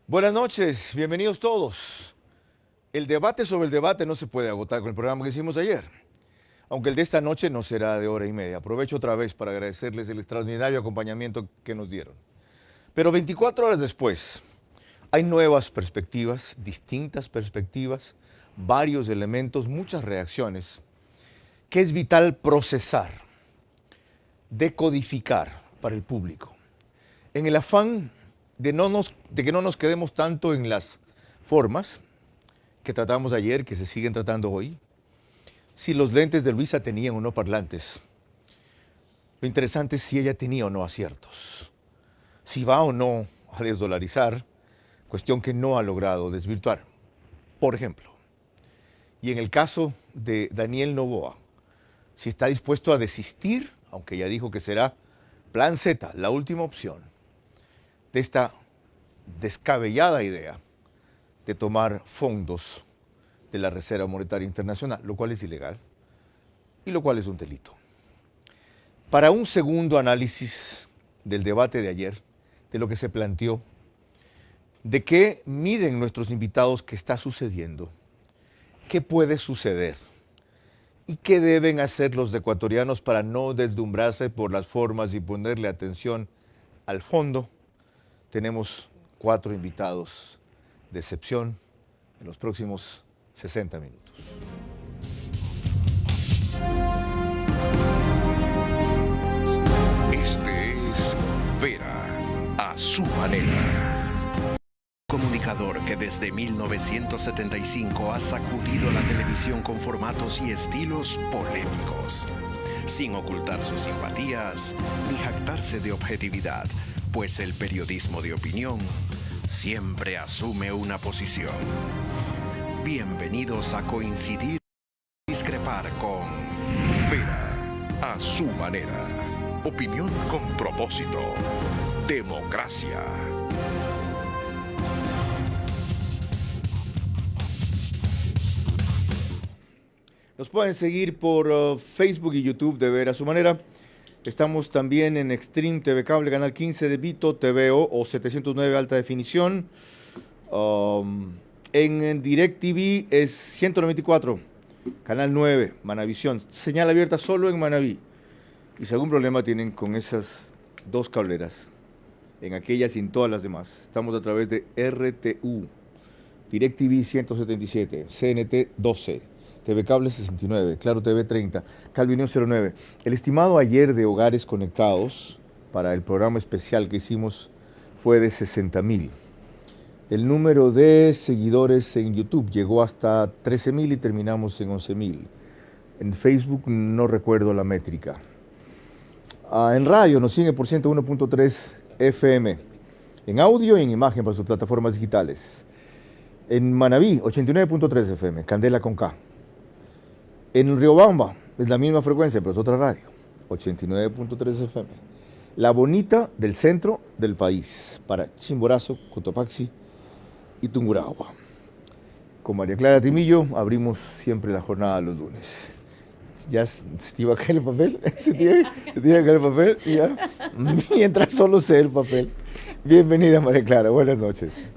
Buenas noches, bienvenidos todos. El debate sobre el debate no se puede agotar con el programa que hicimos ayer, aunque el de esta noche no será de hora y media. Aprovecho otra vez para agradecerles el extraordinario acompañamiento que nos dieron. Pero 24 horas después, hay nuevas perspectivas, distintas perspectivas, varios elementos, muchas reacciones, que es vital procesar, decodificar para el público. En el afán de que no nos quedemos tanto en las formas que tratamos ayer, que se siguen tratando hoy, si los lentes de Luisa tenían o no parlantes. Lo interesante es si ella tenía o no aciertos, si va o no a desdolarizar, cuestión que no ha logrado desvirtuar. Por ejemplo, y en el caso de Daniel Noboa, si está dispuesto a desistir, aunque ya dijo que será plan Z, la última opción, de esta descabellada idea de tomar fondos de la Reserva Monetaria Internacional, lo cual es ilegal y lo cual es un delito. Para un segundo análisis del debate de ayer, de lo que se planteó, de qué miden nuestros invitados que está sucediendo, qué puede suceder y qué deben hacer los ecuatorianos para no deslumbrarse por las formas y ponerle atención al fondo, tenemos 4 invitados de excepción en los próximos 60 minutos. Este es Vera a su manera. Comunicador que desde 1975 ha sacudido la televisión con formatos y estilos polémicos, sin ocultar sus simpatías ni jactarse de objetividad, pues el periodismo de opinión siempre asume una posición. Bienvenidos a coincidir y discrepar con Vera a su manera. Opinión con propósito. Democracia. Nos pueden seguir por Facebook y YouTube de Ver a su manera. Estamos también en Extreme TV Cable, canal 15 de Vito, TVO o 709 alta definición. En DirecTV es 194, canal 9, Manavisión. Señal abierta solo en Manaví. Y si algún problema tienen con esas 2 cableras, en aquellas y en todas las demás, estamos a través de RTU, DirecTV 177, CNT 12. TV Cable 69, Claro TV 30, Calvinión 09. El estimado ayer de hogares conectados para el programa especial que hicimos fue de 60,000. El número de seguidores en YouTube llegó hasta 13,000 y terminamos en 11,000. En Facebook no recuerdo la métrica. En radio nos sigue por 101.3 FM. En audio y en imagen para sus plataformas digitales. En Manaví, 89.3 FM, Candela con K. En Riobamba es la misma frecuencia, pero es otra radio, 89.3 FM. La bonita del centro del país, para Chimborazo, Cotopaxi y Tungurahua. Con María Clara Timillo abrimos siempre la jornada los lunes. ¿Ya se te iba a caer el papel? ¿Se te iba a caer el papel? Ya. Mientras solo sé el papel. Bienvenida, María Clara, buenas noches.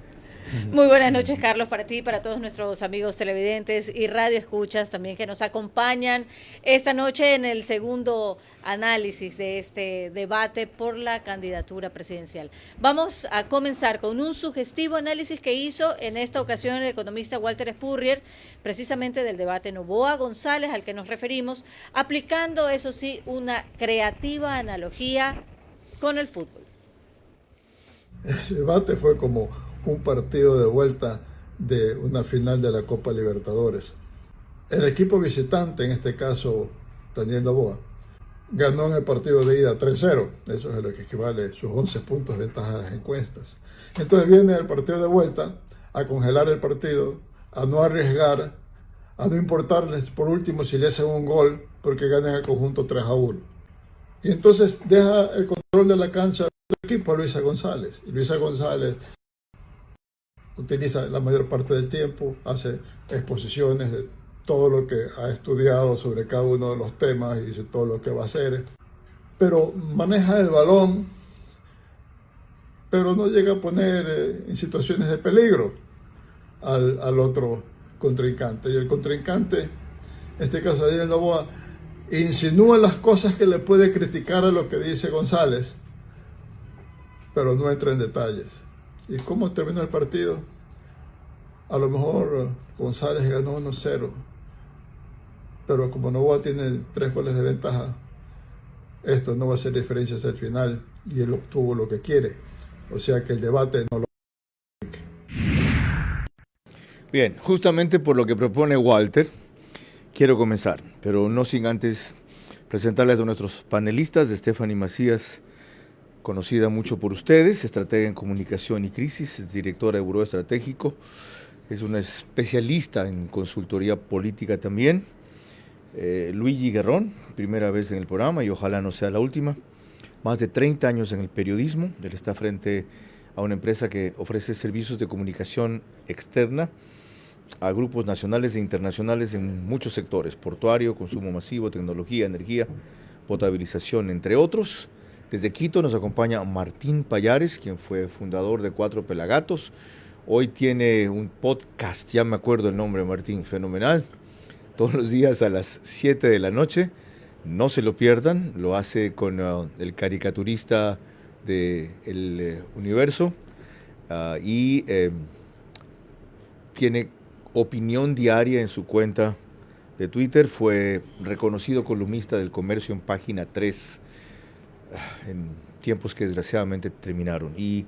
Muy buenas noches, Carlos, para ti y para todos nuestros amigos televidentes y radioescuchas también que nos acompañan esta noche en el segundo análisis de este debate por la candidatura presidencial. Vamos a comenzar con un sugestivo análisis que hizo en esta ocasión el economista Walter Spurrier, precisamente del debate Noboa-González al que nos referimos, aplicando, eso sí, una creativa analogía con el fútbol. El debate fue como un partido de vuelta de una final de la Copa Libertadores. El equipo visitante, en este caso Daniel Noboa, ganó en el partido de ida 3-0, eso es lo que equivale a sus 11 puntos de ventaja en las encuestas. Entonces viene el partido de vuelta a congelar el partido, a no arriesgar, a no importarles por último si le hacen un gol porque ganan el conjunto 3-1. Y entonces deja el control de la cancha del equipo a Luisa González. Y Luisa González utiliza la mayor parte del tiempo, hace exposiciones de todo lo que ha estudiado sobre cada uno de los temas y dice todo lo que va a hacer, pero maneja el balón pero no llega a poner en situaciones de peligro al otro contrincante. Y el contrincante, en este caso Daniel Noboa, insinúa las cosas que le puede criticar a lo que dice González, pero no entra en detalles. ¿Y cómo terminó el partido? A lo mejor González ganó 1-0, pero como Noboa tiene 3 goles de ventaja, esto no va a hacer diferencia hasta el final, y él obtuvo lo que quiere. O sea que el debate no lo... Bien, justamente por lo que propone Walter, quiero comenzar, pero no sin antes presentarles a nuestros panelistas. Stephanie Macías, conocida mucho por ustedes, estratega en comunicación y crisis, es directora de Buró Estratégico, es una especialista en consultoría política también. Luigi Guerrón, primera vez en el programa y ojalá no sea la última, más de 30 años en el periodismo. Él está frente a una empresa que ofrece servicios de comunicación externa a grupos nacionales e internacionales en muchos sectores: portuario, consumo masivo, tecnología, energía, potabilización, entre otros. Desde Quito nos acompaña Martín Pallares, quien fue fundador de Cuatro Pelagatos. Hoy tiene un podcast, ya me acuerdo el nombre, Martín, fenomenal, todos los días a las 7 de la noche. No se lo pierdan, lo hace con el caricaturista de El Universo y tiene opinión diaria en su cuenta de Twitter. Fue reconocido columnista del Comercio en Página 3 en tiempos que desgraciadamente terminaron. Y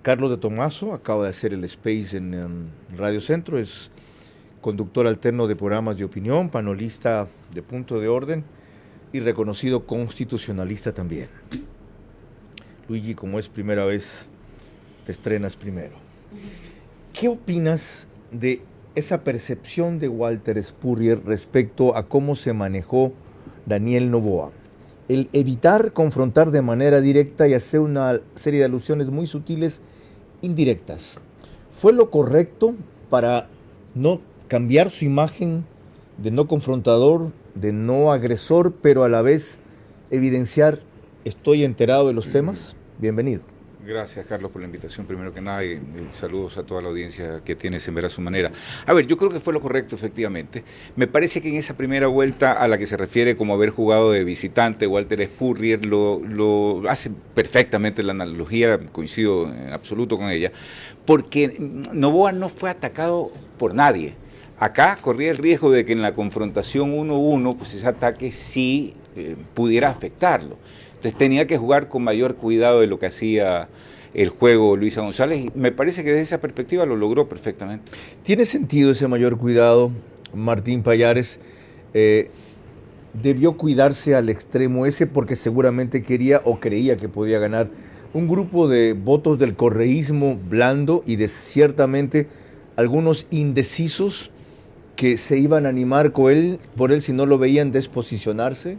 Carlos de Tomaso acaba de hacer el Space en Radio Centro, es conductor alterno de programas de opinión, panelista de Punto de Orden y reconocido constitucionalista también. Luigi, como es primera vez, te estrenas primero. ¿Qué opinas de esa percepción de Walter Spurrier respecto a cómo se manejó Daniel Noboa? El evitar confrontar de manera directa y hacer una serie de alusiones muy sutiles, indirectas. ¿Fue lo correcto para no cambiar su imagen de no confrontador, de no agresor, pero a la vez evidenciar, estoy enterado de los temas? Bienvenido. Gracias, Carlos, por la invitación, primero que nada, y saludos a toda la audiencia que tienes en ver a su manera. A ver, yo creo que fue lo correcto, efectivamente. Me parece que en esa primera vuelta a la que se refiere como haber jugado de visitante, Walter Spurrier lo hace perfectamente la analogía, coincido en absoluto con ella, porque Noboa no fue atacado por nadie. Acá corría el riesgo de que en la confrontación 1-1, pues ese ataque sí pudiera afectarlo. Entonces tenía que jugar con mayor cuidado de lo que hacía el juego Luisa González, y me parece que desde esa perspectiva lo logró perfectamente. ¿Tiene sentido ese mayor cuidado, Martín Pallares? ¿Debió cuidarse al extremo ese porque seguramente quería o creía que podía ganar un grupo de votos del correísmo blando y de ciertamente algunos indecisos que se iban a animar por él si no lo veían desposicionarse?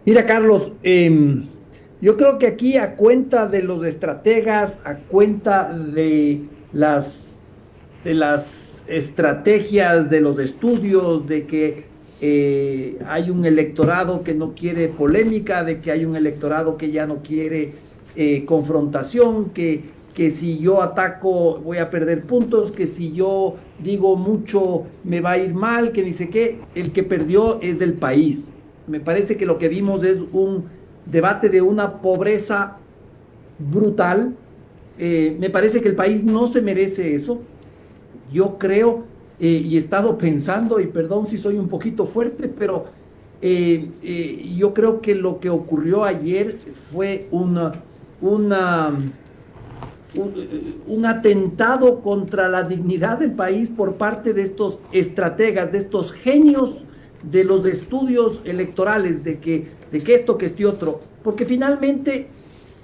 Mira, Carlos, yo creo que aquí, a cuenta de los estrategas, a cuenta de las estrategias, de los estudios, de que hay un electorado que no quiere polémica, de que hay un electorado que ya no quiere confrontación, que si yo ataco voy a perder puntos, que si yo digo mucho me va a ir mal, que ni sé qué. El que perdió es el país. Me parece que lo que vimos es un debate de una pobreza brutal. Me parece que el país no se merece eso. Yo creo, y he estado pensando, y perdón si soy un poquito fuerte, pero yo creo que lo que ocurrió ayer fue un atentado contra la dignidad del país por parte de estos estrategas, de estos genios de los estudios electorales, de que esto, que este otro, porque finalmente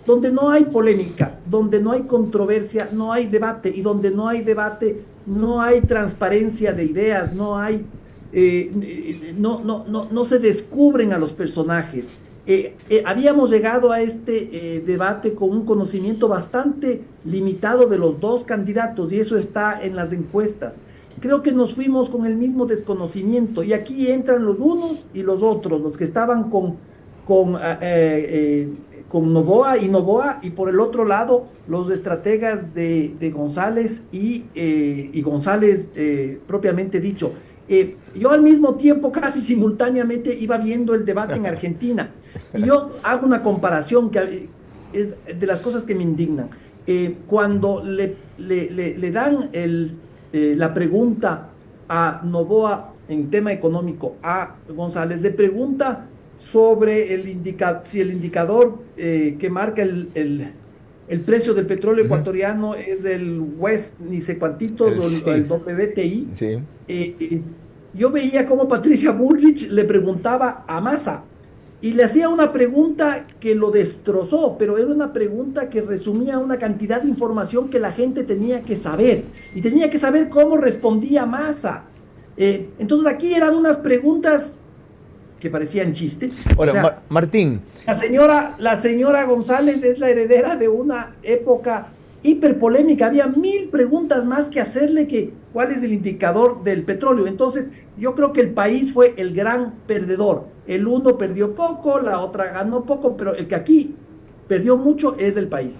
donde no hay polémica, donde no hay controversia, no hay debate, y donde no hay debate no hay transparencia de ideas, no hay no se descubren a los personajes. Habíamos llegado a este debate con un conocimiento bastante limitado de los dos candidatos, y eso está en las encuestas. Creo que nos fuimos con el mismo desconocimiento, y aquí entran los unos y los otros, los que estaban con Noboa, y por el otro lado los estrategas de González y González propiamente dicho. Yo al mismo tiempo, casi simultáneamente, iba viendo el debate en Argentina, y yo hago una comparación que es de las cosas que me indignan. Cuando le dan la pregunta a Noboa en tema económico, a González le pregunta sobre si el indicador que marca el precio del petróleo ecuatoriano es el West, ni sé cuantitos, o el WTI. Sí. Yo veía cómo Patricia Bullrich le preguntaba a Massa y le hacía una pregunta que lo destrozó, pero era una pregunta que resumía una cantidad de información que la gente tenía que saber, y tenía que saber cómo respondía Massa. Entonces aquí eran unas preguntas que parecían chiste. Ahora, O sea, Martín. la señora González es la heredera de una época hiperpolémica. Había 1000 preguntas más que hacerle que cuál es el indicador del petróleo. Entonces, yo creo que el país fue el gran perdedor. El uno perdió poco, la otra ganó poco, pero el que aquí perdió mucho es el país.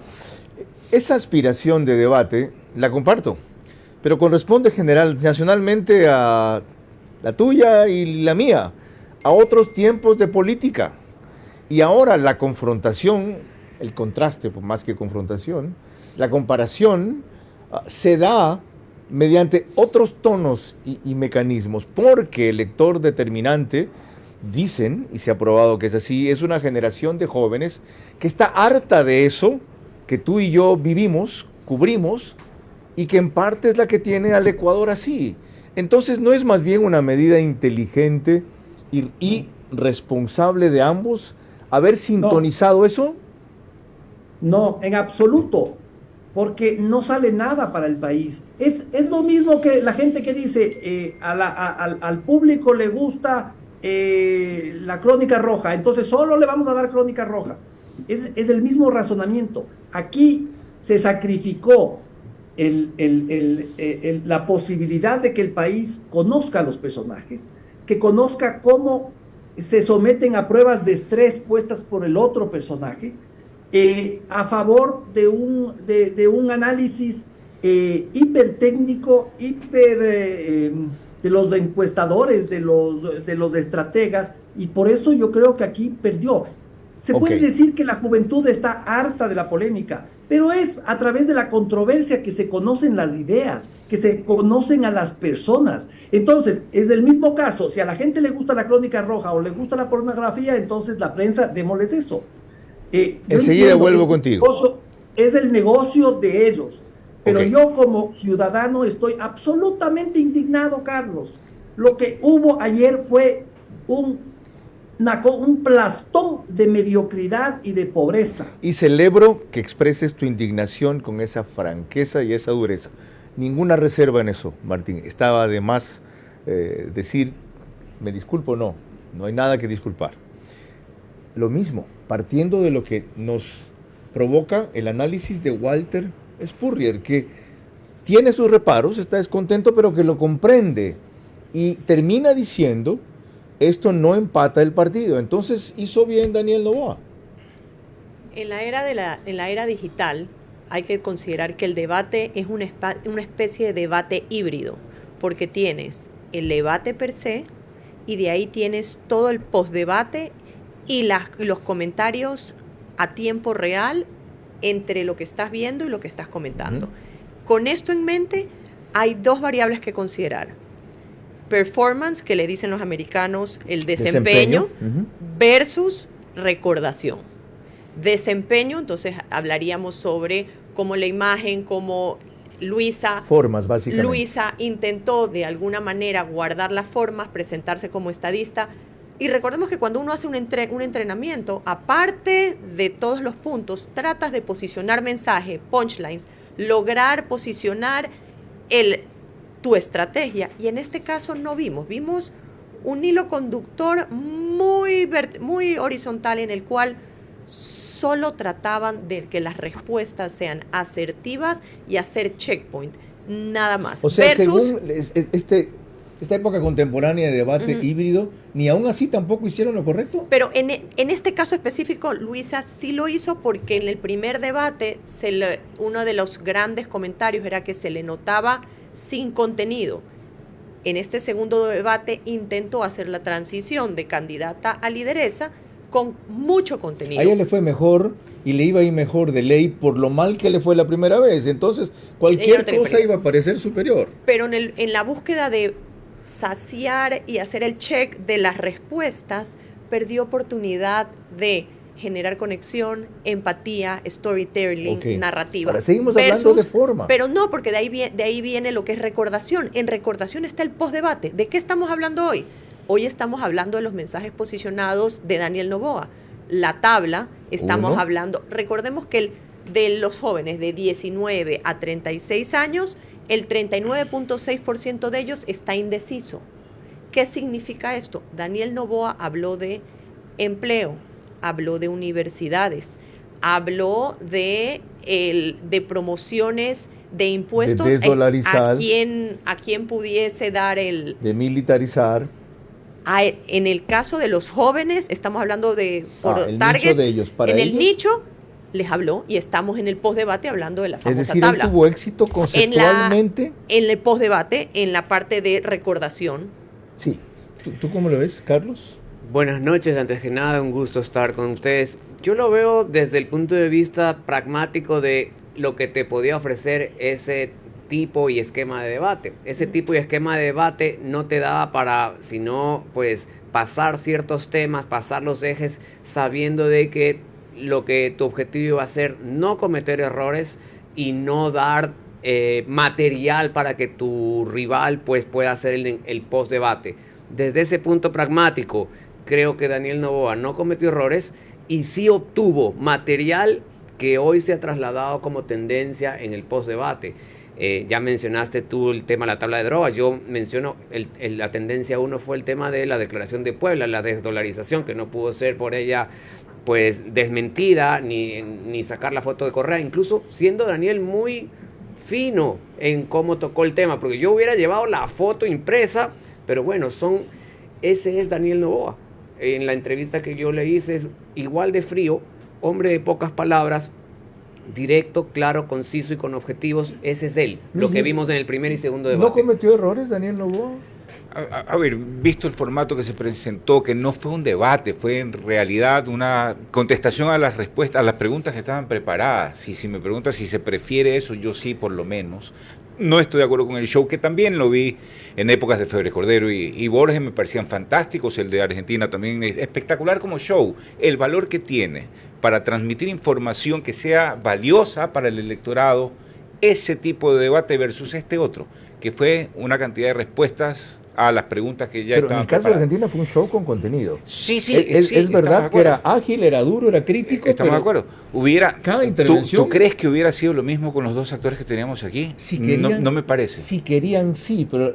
Esa aspiración de debate la comparto, pero corresponde nacionalmente a la tuya y la mía, a otros tiempos de política. Y ahora la confrontación, el contraste, pues, más que confrontación, la comparación se da mediante otros tonos y mecanismos, porque el lector determinante, dicen, y se ha probado que es así, es una generación de jóvenes que está harta de eso que tú y yo vivimos, cubrimos, y que en parte es la que tiene al Ecuador así. Entonces, ¿no es más bien una medida inteligente y responsable de ambos haber sintonizado eso? No, en absoluto, porque no sale nada para el país. Es lo mismo que la gente que dice, al público le gusta la Crónica Roja, entonces solo le vamos a dar Crónica Roja. Es el mismo razonamiento. Aquí se sacrificó la posibilidad de que el país conozca a los personajes, que conozca cómo se someten a pruebas de estrés puestas por el otro personaje, a favor de un análisis hipertécnico, de los encuestadores, de los estrategas, y por eso yo creo que aquí perdió. Se puede decir que la juventud está harta de la polémica, pero es a través de la controversia que se conocen las ideas, que se conocen a las personas. Entonces, es el mismo caso, si a la gente le gusta la Crónica Roja o le gusta la pornografía, entonces la prensa, démosles eso. Enseguida vuelvo contigo. Es el negocio de ellos, pero yo como ciudadano estoy absolutamente indignado, Carlos. Lo que hubo ayer fue un plastón de mediocridad y de pobreza. Y celebro que expreses tu indignación con esa franqueza y esa dureza. Ninguna reserva en eso, Martín. Estaba de más decir, me disculpo, no hay nada que disculpar. Lo mismo, partiendo de lo que nos provoca el análisis de Walter Spurrier, que tiene sus reparos, está descontento, pero que lo comprende y termina diciendo: esto no empata el partido. Entonces hizo bien Daniel Noboa. En la era digital hay que considerar que el debate es una especie de debate híbrido, porque tienes el debate per se y de ahí tienes todo el postdebate y los comentarios a tiempo real entre lo que estás viendo y lo que estás comentando. Con esto en mente, hay dos variables que considerar. Performance, que le dicen los americanos el desempeño. Versus recordación. Desempeño, entonces hablaríamos sobre cómo la imagen, cómo formas, básicamente. Luisa intentó de alguna manera guardar las formas, presentarse como estadista. Y recordemos que cuando uno hace un entrenamiento, aparte de todos los puntos, tratas de posicionar mensaje, punchlines, lograr posicionar tu estrategia. Y en este caso no vimos un hilo conductor muy horizontal en el cual solo trataban de que las respuestas sean asertivas y hacer checkpoint, nada más. O sea, según esta época contemporánea de debate híbrido, ni aún así tampoco hicieron lo correcto. Pero en este caso específico, Luisa sí lo hizo porque en el primer debate uno de los grandes comentarios era que se le notaba sin contenido. En este segundo debate intentó hacer la transición de candidata a lideresa con mucho contenido. A ella le fue mejor y le iba a ir mejor de ley por lo mal que le fue la primera vez. Entonces, cualquier cosa iba a parecer superior. Pero en la búsqueda de saciar y hacer el check de las respuestas, perdió oportunidad de generar conexión, empatía, storytelling, narrativa. Ahora, seguimos hablando de forma. Pero no, porque de ahí viene lo que es recordación. En recordación está el postdebate. ¿De qué estamos hablando hoy? Hoy estamos hablando de los mensajes posicionados de Daniel Noboa. La tabla, estamos hablando, recordemos que de los jóvenes de 19 a 36 años, el 39.6% de ellos está indeciso. ¿Qué significa esto? Daniel Noboa habló de empleo, habló de universidades, habló de promociones de impuestos de desdolarizar, a quien pudiese dar de militarizar. En el caso de los jóvenes, estamos hablando de el targets, nicho de ellos. Para en ellos, el nicho les habló y estamos en el postdebate hablando de la famosa es decir, tabla. él tuvo éxito conceptualmente. En el postdebate, en la parte de recordación. Sí. ¿Tú cómo lo ves, Carlos? Buenas noches, antes que nada, un gusto estar con ustedes. Yo lo veo desde el punto de vista pragmático de lo que te podía ofrecer ese tipo y esquema de debate. Ese tipo y esquema de debate no te daba para, sino pues pasar ciertos temas, pasar los ejes, sabiendo de que lo que tu objetivo iba a ser no cometer errores y no dar material para que tu rival pues pueda hacer el post-debate. Desde ese punto pragmático, creo que Daniel Noboa no cometió errores y sí obtuvo material que hoy se ha trasladado como tendencia en el post-debate. Ya mencionaste tú el tema de la tabla de drogas. Yo menciono la tendencia 1 fue el tema de la declaración de Puebla, la desdolarización, que no pudo ser por ella pues desmentida ni sacar la foto de Correa, incluso siendo Daniel muy fino en cómo tocó el tema, porque yo hubiera llevado la foto impresa, pero bueno, ese es Daniel Noboa. En la entrevista que yo le hice es igual de frío, hombre de pocas palabras, directo, claro, conciso y con objetivos. Ese es él, lo que vimos en el primer y segundo debate. ¿No cometió errores Daniel Noboa? A ver, visto el formato que se presentó, que no fue un debate, fue en realidad una contestación a las respuestas, a las preguntas que estaban preparadas. Y si me preguntas si se prefiere eso, yo sí, por lo menos. No estoy de acuerdo con el show, que también lo vi en épocas de Febres Cordero y Borges, me parecían fantásticos. El de Argentina también es espectacular como show. El valor que tiene para transmitir información que sea valiosa para el electorado, ese tipo de debate versus este otro, que fue una cantidad de respuestas a las preguntas que ya pero estaban en el caso preparadas. de Argentina fue un show con contenido. Sí, es verdad que era ágil, era duro, era crítico. Estamos de acuerdo. Cada intervención. ¿Tú crees que hubiera sido lo mismo con los dos actores que teníamos aquí? Si querían, no me parece. Si querían, sí, pero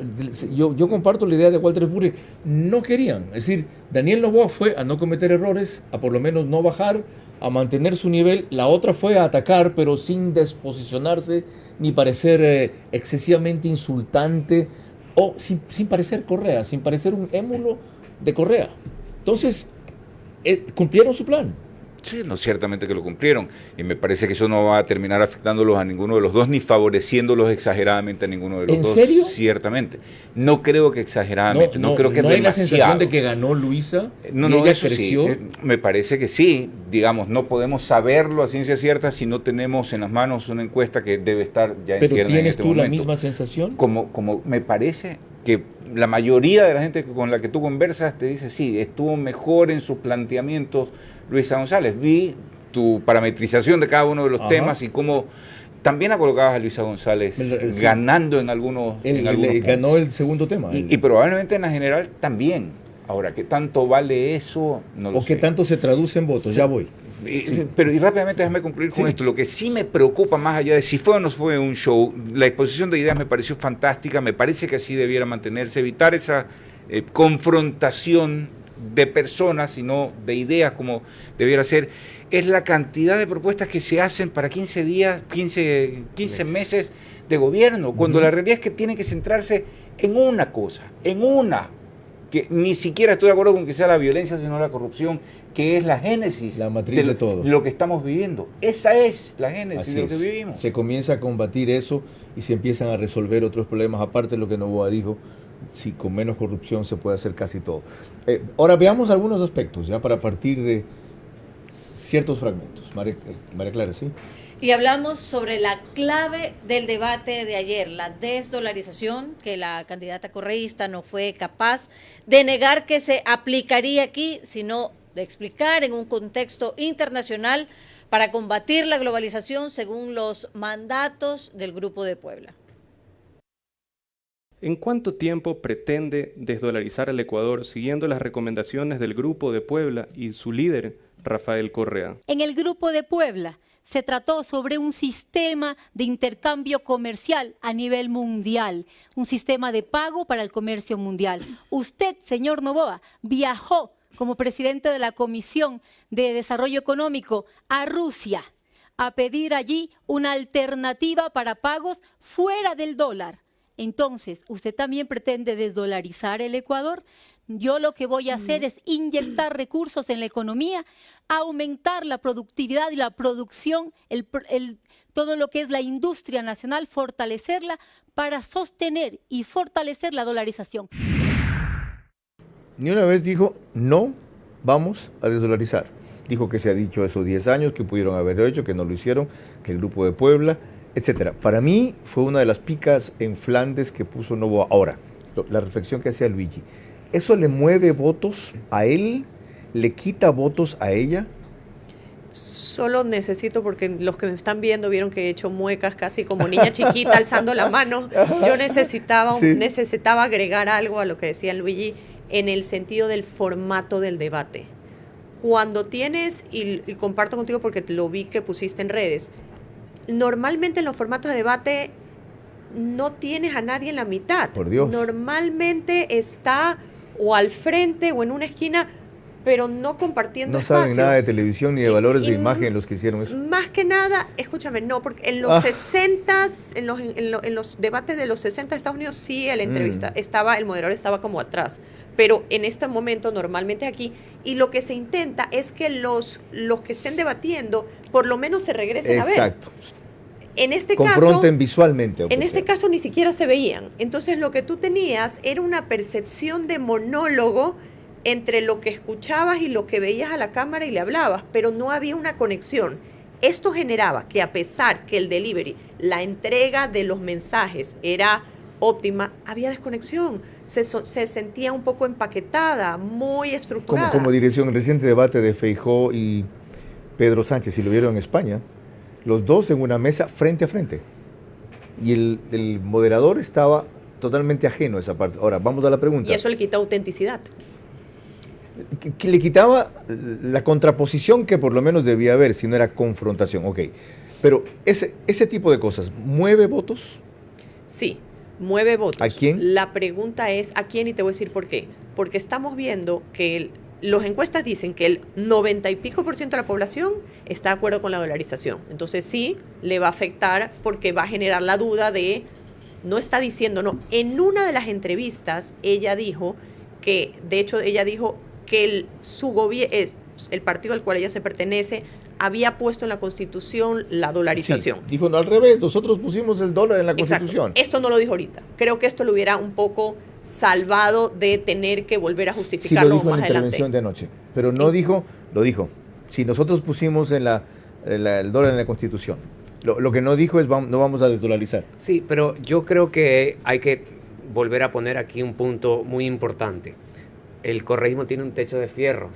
yo comparto la idea de Walter Burri. No querían. Es decir, Daniel Noboa fue a no cometer errores, a por lo menos no bajar, a mantener su nivel. La otra fue a atacar, pero sin desposicionarse ni parecer excesivamente insultante, o sin parecer Correa, sin parecer un émulo de Correa. Entonces, cumplieron su plan. Sí, no, ciertamente que lo cumplieron. Y me parece que eso no va a terminar afectándolos a ninguno de los dos, ni favoreciéndolos exageradamente a ninguno de los dos. ¿En serio? Ciertamente. No creo que exageradamente. No creo que no hay la sensación de demasiado. que ganó Luisa y No, ella eso creció. Sí, me parece que sí. Digamos, no podemos saberlo a ciencia cierta si no tenemos en las manos una encuesta que debe estar ya en Pero ciernes en ¿tienes este tú momento. la misma sensación? Como me parece que la mayoría de la gente con la que tú conversas te dice, sí, estuvo mejor en sus planteamientos Luisa González. Vi tu parametrización de cada uno de los temas y cómo también la colocabas a Luisa González ganando en algunos puntos. Ganó el segundo tema. Y probablemente en la general también. Ahora, ¿qué tanto vale eso? No lo sé. ¿O qué tanto se traduce en votos? Sí. Ya voy. Pero rápidamente déjame concluir con esto. Lo que sí me preocupa más allá de si fue o no fue un show, la exposición de ideas me pareció fantástica, me parece que así debiera mantenerse, evitar esa confrontación de personas y no de ideas como debiera ser. Es la cantidad de propuestas que se hacen para 15 días, 15 meses de gobierno, cuando la realidad es que tiene que centrarse en una cosa, que ni siquiera estoy de acuerdo con que sea la violencia, sino la corrupción, que es la génesis. La matriz de todo. Lo que estamos viviendo. Esa es la génesis Así de lo que es. vivimos. Se comienza a combatir eso y se empiezan a resolver otros problemas, aparte de lo que Noboa dijo, si con menos corrupción se puede hacer casi todo. Ahora veamos algunos aspectos, ya para partir de ciertos fragmentos. María Clara, ¿sí? Y hablamos sobre la clave del debate de ayer, la desdolarización, que la candidata correísta no fue capaz de negar que se aplicaría aquí, sino de explicar en un contexto internacional para combatir la globalización según los mandatos del Grupo de Puebla. ¿En cuánto tiempo pretende desdolarizar el Ecuador siguiendo las recomendaciones del Grupo de Puebla y su líder, Rafael Correa? En el Grupo de Puebla se trató sobre un sistema de intercambio comercial a nivel mundial, un sistema de pago para el comercio mundial. Usted, señor Noboa, viajó como presidente de la Comisión de Desarrollo Económico a Rusia a pedir allí una alternativa para pagos fuera del dólar. Entonces, ¿usted también pretende desdolarizar el Ecuador? Yo lo que voy a hacer es inyectar recursos en la economía, aumentar la productividad y la producción, todo lo que es la industria nacional, fortalecerla para sostener y fortalecer la dolarización. Ni una vez dijo, no vamos a desdolarizar. Dijo que se ha dicho eso 10 años, que pudieron haberlo hecho, que no lo hicieron, que el Grupo de Puebla, etcétera. Para mí fue una de las picas en Flandes que puso Noboa. Ahora, la reflexión que hacía Luigi. ¿Eso le mueve votos a él? ¿Le quita votos a ella? Solo necesito, porque los que me están viendo vieron que he hecho muecas casi como niña chiquita alzando la mano. Yo necesitaba agregar algo a lo que decía Luigi en el sentido del formato del debate. Cuando tienes, y comparto contigo porque lo vi que pusiste en redes, normalmente en los formatos de debate no tienes a nadie en la mitad. Por Dios. Normalmente está o al frente o en una esquina, pero no compartiendo No espacio. saben nada de televisión ni de valores de imagen los que hicieron eso. Más que nada, escúchame, no, porque en los 60s, en los debates de los 60 de Estados Unidos, sí, el entrevista el moderador estaba como atrás, pero en este momento normalmente aquí, y lo que se intenta es que los que estén debatiendo, por lo menos se regresen a ver. Exacto. En este Confronten visualmente. En este caso ni siquiera se veían. Entonces lo que tú tenías era una percepción de monólogo entre lo que escuchabas y lo que veías a la cámara y le hablabas, pero no había una conexión. Esto generaba que a pesar que el delivery, la entrega de los mensajes era óptima, había desconexión. Se sentía un poco empaquetada, muy estructurada. Como dirección, el reciente debate de Feijóo y Pedro Sánchez, si lo vieron en España, los dos en una mesa frente a frente. Y el moderador estaba totalmente ajeno a esa parte. Ahora, vamos a la pregunta. Y eso le quita autenticidad. Que le quitaba la contraposición que por lo menos debía haber, si no era confrontación. Ok, pero ese tipo de cosas, ¿mueve votos? Sí, mueve votos. ¿A quién? La pregunta es ¿a quién? Y te voy a decir por qué. Porque estamos viendo que las encuestas dicen que el 90 y pico % de la población está de acuerdo con la dolarización. Entonces sí, le va a afectar porque va a generar la duda de, no está diciendo no. En una de las entrevistas ella dijo que, de hecho ella dijo que el partido al cual ella se pertenece había puesto en la Constitución la dolarización. Sí, dijo, no, al revés, nosotros pusimos el dólar en la Constitución. Exacto. Esto no lo dijo ahorita. Creo que esto lo hubiera un poco salvado de tener que volver a justificarlo sí, lo dijo más en la adelante. intervención de anoche, pero no lo dijo. Si nosotros pusimos el dólar en la Constitución, lo que no dijo es no vamos a desdolarizar. Sí, pero yo creo que hay que volver a poner aquí un punto muy importante. El correísmo tiene un techo de fierro.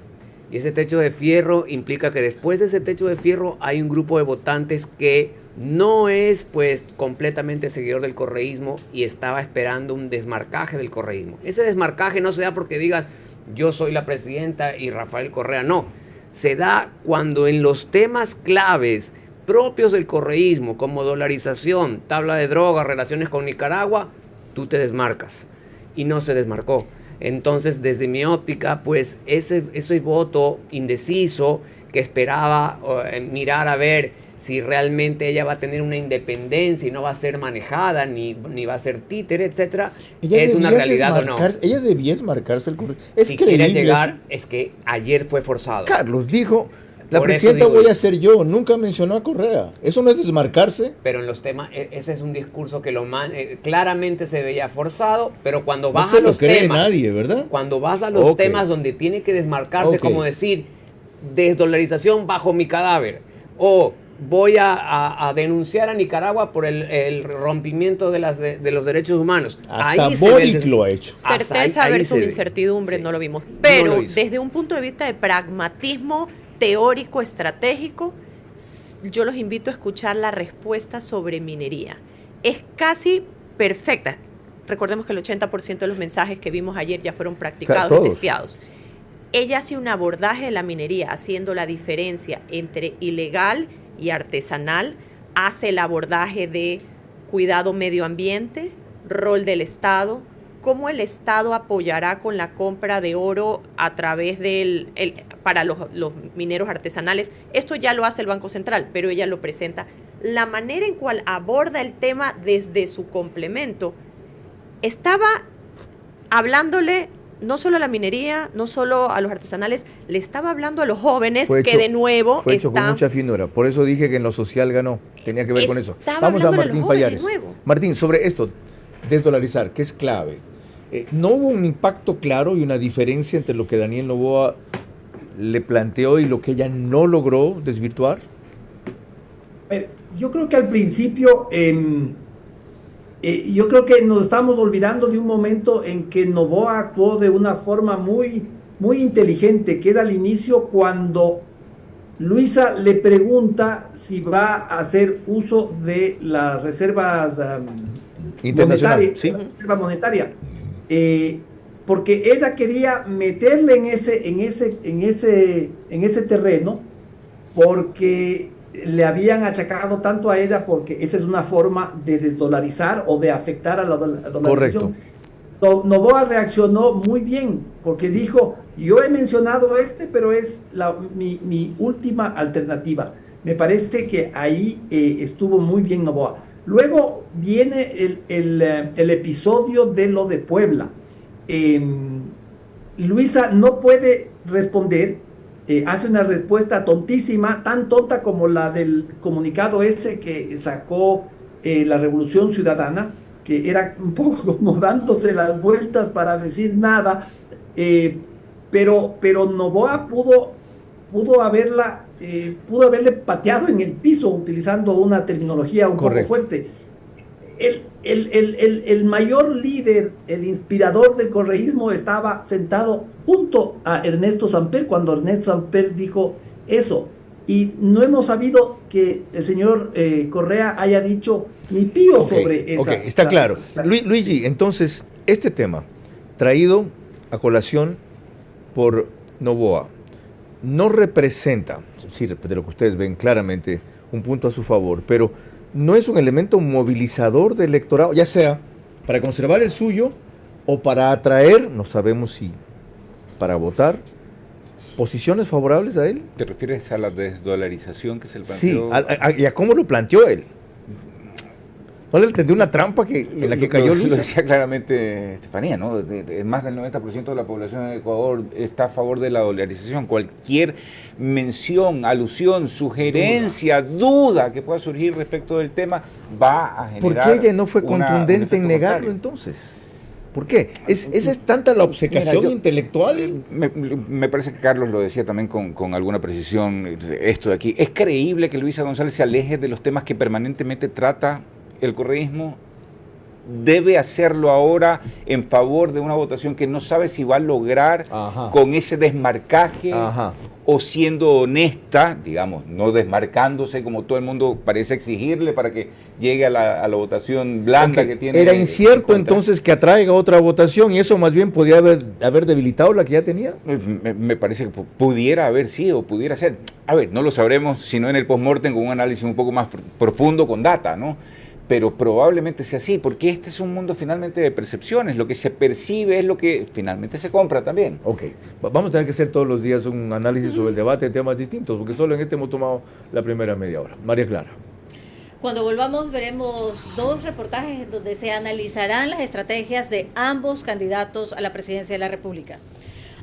Y ese techo de fierro implica que después de ese techo de fierro hay un grupo de votantes que no es pues completamente seguidor del correísmo y estaba esperando un desmarcaje del correísmo. Ese desmarcaje no se da porque digas yo soy la presidenta y Rafael Correa, no. Se da cuando en los temas claves propios del correísmo, como dolarización, tabla de drogas, relaciones con Nicaragua, tú te desmarcas. Y no se desmarcó. Entonces, desde mi óptica, pues ese voto indeciso que esperaba mirar a ver si realmente ella va a tener una independencia y no va a ser manejada, ni va a ser títere, etcétera, es una realidad o no. Ella debía desmarcarse el currículum. Es si creíble. quiere llegar, es que ayer fue forzado. Carlos dijo, la Por eso presidenta digo voy yo. a ser yo, nunca mencionó a Correa. ¿Eso no es desmarcarse? Pero en los temas, ese es un discurso que claramente se veía forzado, pero cuando No vas se a lo los cree temas, nadie, ¿verdad? cuando vas a los Ok. temas donde tiene que desmarcarse, Ok. como decir, desdolarización bajo mi cadáver, o voy a denunciar a Nicaragua por el rompimiento de los derechos humanos. Hasta Ahí se ve Boric el- lo ha hecho. Hasta Certeza ahí versus se ve. incertidumbre, Sí. no lo vimos. No Pero lo hizo. desde un punto de vista de pragmatismo teórico, estratégico, yo los invito a escuchar la respuesta sobre minería. Es casi perfecta. Recordemos que el 80% de los mensajes que vimos ayer ya fueron practicados y Todos. testeados. Ella hace un abordaje de la minería, haciendo la diferencia entre ilegal y artesanal, hace el abordaje de cuidado medio ambiente, rol del Estado, cómo el Estado apoyará con la compra de oro a través para los mineros artesanales. Esto ya lo hace el Banco Central, pero ella lo presenta. La manera en cual aborda el tema desde su complemento, estaba hablándole no solo a la minería, no solo a los artesanales, le estaba hablando a los jóvenes Fue que hecho- de nuevo Fue hecho con están... mucha finura. Por eso dije que en lo social ganó. Tenía que ver con eso. Estaba Vamos a hablándole a Martín los jóvenes Payares. de nuevo. Martín, sobre esto, desdolarizar, que es clave. ¿No hubo un impacto claro y una diferencia entre lo que Daniel Noboa le planteó y lo que ella no logró desvirtuar? Yo creo que al principio, yo creo que nos estamos olvidando de un momento en que Noboa actuó de una forma muy, muy inteligente, que era al inicio cuando Luisa le pregunta si va a hacer uso de las reservas Internacional, monetarias, sí. la reserva monetaria, porque ella quería meterle en ese terreno, porque le habían achacado tanto a ella, porque esa es una forma de desdolarizar o de afectar a la dolarización. Correcto. Noboa reaccionó muy bien, porque dijo, yo he mencionado pero es mi última alternativa. Me parece que ahí estuvo muy bien Noboa. Luego viene el episodio de lo de Puebla. Luisa no puede responder, hace una respuesta tontísima, tan tonta como la del comunicado ese que sacó la Revolución Ciudadana, que era un poco como dándose las vueltas para decir nada, pero Noboa pudo haberle pateado en el piso utilizando una terminología un Correcto. poco fuerte. El mayor líder, el inspirador del correísmo, estaba sentado junto a Ernesto Samper cuando Ernesto Samper dijo eso. Y no hemos sabido que el señor Correa haya dicho ni pío sobre esa. Ok, está claro. Luigi, entonces, este tema, traído a colación por Noboa, no representa, sí, de lo que ustedes ven claramente, un punto a su favor, pero no es un elemento movilizador del electorado, ya sea para conservar el suyo o para atraer, no sabemos si para votar, posiciones favorables a él. ¿Te refieres a la desdolarización que se le Sí, planteó? y a cómo lo planteó él. ¿No le entendió una trampa en la que cayó Lo Luisa? decía claramente Estefanía, ¿no? Más del 90% de la población de Ecuador está a favor de la dolarización. Cualquier mención, alusión, sugerencia, duda que pueda surgir respecto del tema va a generar. ¿Por qué ella no fue un contundente en efecto negarlo contrario. entonces? ¿Por qué? ¿Esa es tanta la obcecación Mira, yo- intelectual? Me parece que Carlos lo decía también con alguna precisión, esto de aquí. ¿Es creíble que Luisa González se aleje de los temas que permanentemente trata el correísmo? Debe hacerlo ahora en favor de una votación que no sabe si va a lograr Ajá. con ese desmarcaje Ajá. o siendo honesta, digamos, no desmarcándose como todo el mundo parece exigirle para que llegue a la votación blanda Ok, que tiene. Era en incierto contra. entonces que atraiga otra votación y eso más bien podía haber debilitado la que ya tenía. Me parece que pudiera haber sido, pudiera ser. A ver, no lo sabremos sino en el postmortem con un análisis un poco más profundo con data, ¿no? pero probablemente sea así, porque este es un mundo finalmente de percepciones, lo que se percibe es lo que finalmente se compra también. Ok, vamos a tener que hacer todos los días un análisis sobre el debate de temas distintos, porque solo en este hemos tomado la primera media hora. María Clara. Cuando volvamos veremos 2 reportajes en donde se analizarán las estrategias de ambos candidatos a la presidencia de la República.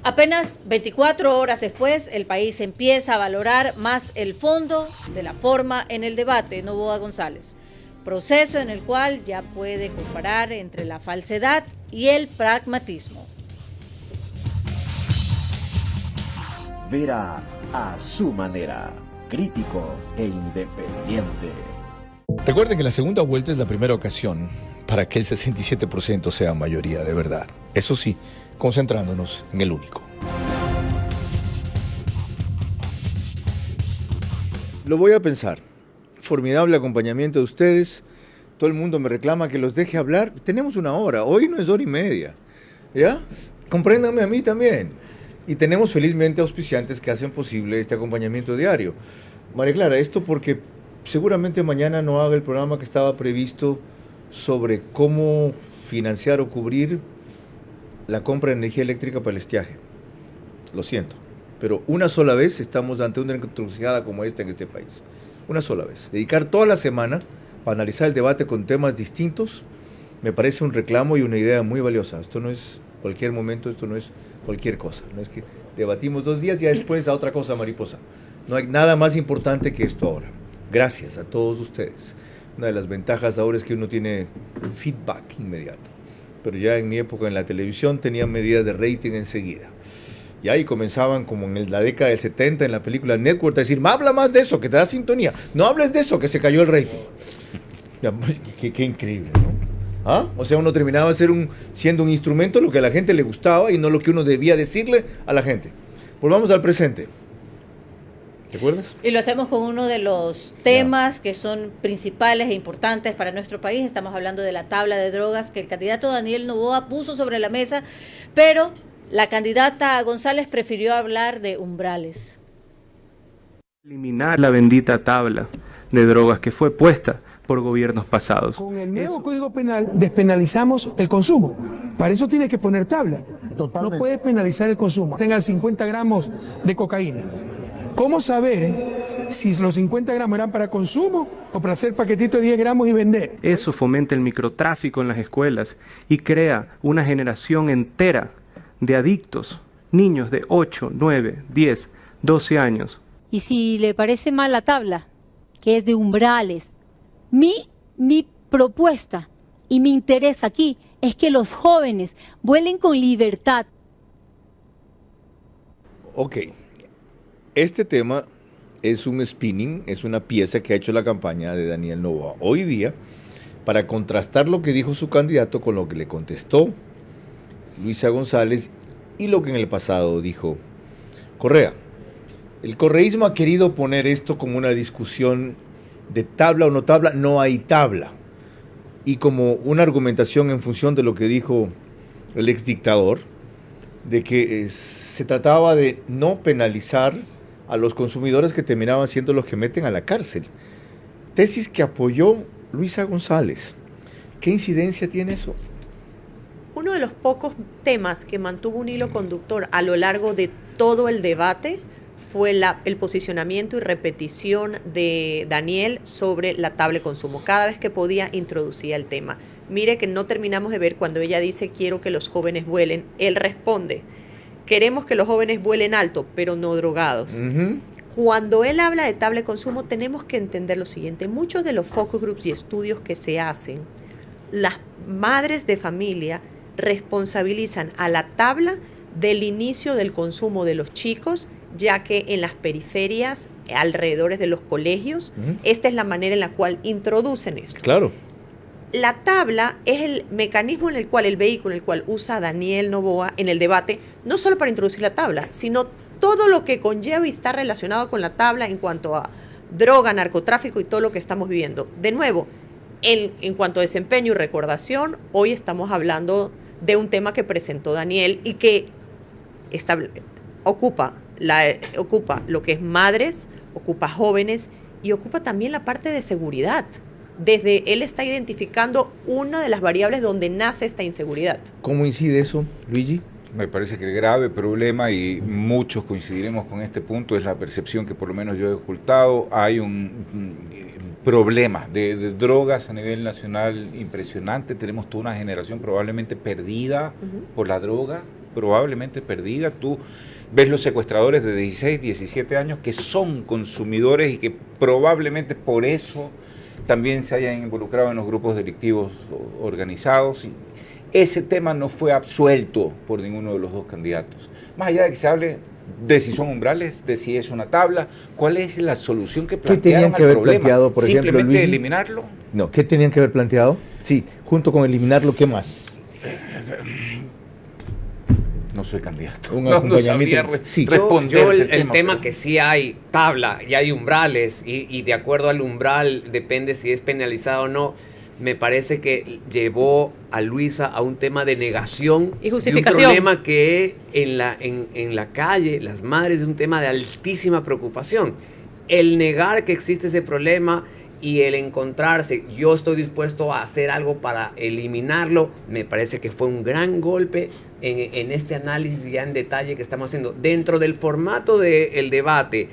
Apenas 24 horas después, el país empieza a valorar más el fondo de la forma en el debate, Noboa González. Proceso en el cual ya puede comparar entre la falsedad y el pragmatismo. Vera a su manera, crítico e independiente. Recuerden que la segunda vuelta es la primera ocasión para que el 67% sea mayoría de verdad. Eso sí, concentrándonos en el único. Lo voy a pensar. Formidable acompañamiento de ustedes. Todo el mundo me reclama que los deje hablar. Tenemos 1 hora. Hoy no es 1h30. ¿Ya? Compréndanme a mí también. Y tenemos felizmente auspiciantes que hacen posible este acompañamiento diario. María Clara, esto porque seguramente mañana no haga el programa que estaba previsto sobre cómo financiar o cubrir la compra de energía eléctrica para el estiaje. Lo siento, pero una sola vez estamos ante una encrucijada como esta en este país. Una sola vez. Dedicar toda la semana para analizar el debate con temas distintos me parece un reclamo y una idea muy valiosa. Esto no es cualquier momento, esto no es cualquier cosa. No es que debatimos 2 días y ya después a otra cosa mariposa. No hay nada más importante que esto ahora. Gracias a todos ustedes. Una de las ventajas ahora es que uno tiene feedback inmediato. Pero ya en mi época en la televisión tenían medidas de rating enseguida. Y ahí comenzaban como en la década del 70 en la película Network a decir, habla más de eso, que te da sintonía. No hables de eso, que se cayó el rating. Ya, qué increíble, ¿no? ¿Ah? O sea, uno terminaba siendo un instrumento lo que a la gente le gustaba y no lo que uno debía decirle a la gente. Volvamos al presente. ¿Te acuerdas? Y lo hacemos con uno de los temas que son principales e importantes para nuestro país. Estamos hablando de la tabla de drogas que el candidato Daniel Noboa puso sobre la mesa, pero la candidata González prefirió hablar de umbrales. Eliminar la bendita tabla de drogas que fue puesta por gobiernos pasados. Con el nuevo Código Penal despenalizamos el consumo. Para eso tienes que poner tabla. Totalmente. No puedes penalizar el consumo. Tengan 50 gramos de cocaína. ¿Cómo saber si los 50 gramos eran para consumo o para hacer paquetitos de 10 gramos y vender? Eso fomenta el microtráfico en las escuelas y crea una generación entera de adictos, niños de 8, 9, 10, 12 años. Y si le parece mal la tabla, que es de umbrales, mi propuesta y mi interés aquí es que los jóvenes vuelen con libertad. Ok. Este tema es un spinning, es una pieza que ha hecho la campaña de Daniel Noboa hoy día para contrastar lo que dijo su candidato con lo que le contestó Luisa González y lo que en el pasado dijo Correa. El correísmo ha querido poner esto como una discusión de tabla o no tabla, no hay tabla. Y como una argumentación en función de lo que dijo el exdictador, de que se trataba de no penalizar a los consumidores que terminaban siendo los que meten a la cárcel. Tesis que apoyó Luisa González. ¿Qué incidencia tiene eso? Uno de los pocos temas que mantuvo un hilo conductor a lo largo de todo el debate fue el posicionamiento y repetición de Daniel sobre la tabla de consumo. Cada vez que podía introducía el tema. Mire que no terminamos de ver cuando ella dice quiero que los jóvenes vuelen, él responde queremos que los jóvenes vuelen alto, pero no drogados. Cuando él habla de tabla de consumo tenemos que entender lo siguiente, muchos de los focus groups y estudios que se hacen, las madres de familia responsabilizan a la tabla del inicio del consumo de los chicos, ya que en las periferias, alrededor de los colegios, esta es la manera en la cual introducen esto. Claro. La tabla es el mecanismo en el cual, el vehículo en el cual usa Daniel Noboa en el debate, no solo para introducir la tabla, sino todo lo que conlleva y está relacionado con la tabla en cuanto a droga, narcotráfico y todo lo que estamos viviendo. De nuevo, en cuanto a desempeño y recordación, hoy estamos hablando de un tema que presentó Daniel y que ocupa lo que es madres, ocupa jóvenes y ocupa también la parte de seguridad. él está identificando una de las variables donde nace esta inseguridad. ¿Cómo incide eso, Luigi? Me parece que el grave problema, y muchos coincidiremos con este punto, es la percepción que por lo menos yo he ocultado. Hay un problema de drogas a nivel nacional impresionante. Tenemos toda una generación probablemente perdida por la droga, probablemente perdida. Tú ves los secuestradores de 16, 17 años que son consumidores y que probablemente por eso también se hayan involucrado en los grupos delictivos organizados. Ese tema no fue absuelto por ninguno de los dos candidatos. Más allá de que se hable de si son umbrales, de si es una tabla, ¿cuál es la solución que plantearon? ¿Qué tenían que haber planteado, por ejemplo, ¿Simplemente Luigi? eliminarlo? No, ¿qué tenían que haber planteado? Sí, junto con eliminarlo, ¿qué más? No soy candidato. Un acompañamiento. Sí. Yo el tema que sí hay tabla y hay umbrales, y de acuerdo al umbral depende si es penalizado o no. Me parece que llevó a Luisa a un tema de negación y justificación. De un problema que en la calle, las madres, es un tema de altísima preocupación. El negar que existe ese problema y el encontrarse, yo estoy dispuesto a hacer algo para eliminarlo, me parece que fue un gran golpe en este análisis ya en detalle que estamos haciendo. Dentro del formato del debate,